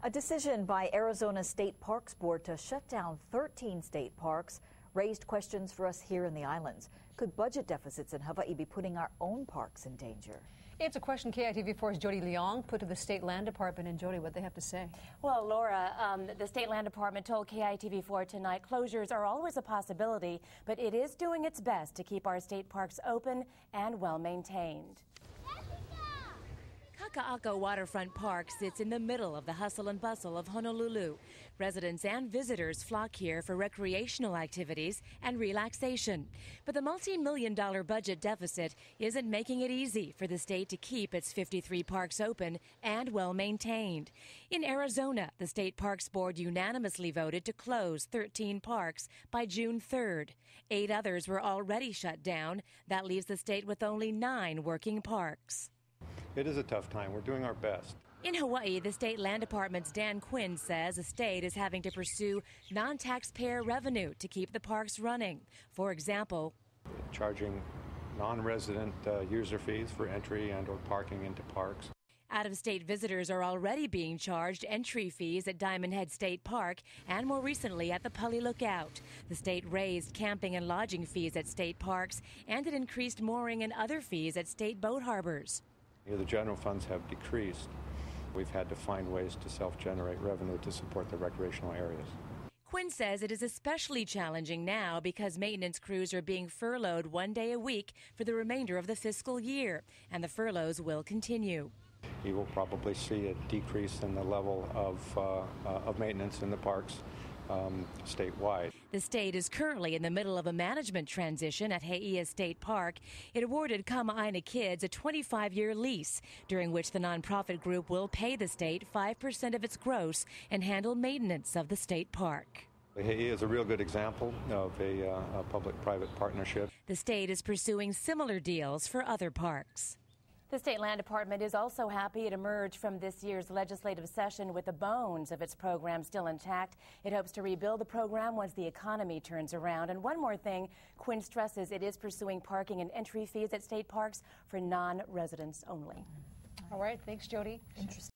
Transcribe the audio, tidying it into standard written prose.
A decision by Arizona State Parks Board to shut down 13 state parks raised questions for us here in the islands. Could budget deficits in Hawaii be putting our own parks in danger? It's a question KITV4's Jody Leong put to the State Land Department. And Jody, what they have to say? Well, Laura, the State Land Department told KITV4 tonight closures are always a possibility, but it is doing its best to keep our state parks open and well maintained. Kaka'ako Waterfront Park sits in the middle of the hustle and bustle of Honolulu. Residents and visitors flock here for recreational activities and relaxation. But the multi-million-dollar budget deficit isn't making it easy for the state to keep its 53 parks open and well maintained. In Arizona, the State Parks Board unanimously voted to close 13 parks by June 3rd. 8 others were already shut down. That leaves the state with only 9 working parks. It is a tough time. We're doing our best. In Hawaii, the State Land Department's Dan Quinn says the state is having to pursue non-taxpayer revenue to keep the parks running. For example, charging non-resident user fees for entry and or parking into parks. Out-of-state visitors are already being charged entry fees at Diamond Head State Park and more recently at the Pali Lookout. The state raised camping and lodging fees at state parks, and it increased mooring and other fees at state boat harbors. The general funds have decreased. We've had to find ways to self-generate revenue to support the recreational areas. Quinn says it is especially challenging now because maintenance crews are being furloughed 1 day a week for the remainder of the fiscal year, and the furloughs will continue. You will probably see a decrease in the level of maintenance in the parks statewide. The state is currently in the middle of a management transition at He'ia State Park. It awarded Kama'aina Kids a 25-year lease, during which the nonprofit group will pay the state 5% of its gross and handle maintenance of the state park. He'ia is a real good example of a public-private partnership. The state is pursuing similar deals for other parks. The State Land Department is also happy it emerged from this year's legislative session with the bones of its program still intact. It hopes to rebuild the program once the economy turns around. And one more thing, Quinn stresses it is pursuing parking and entry fees at state parks for non-residents only. All right, thanks, Jody. Interesting.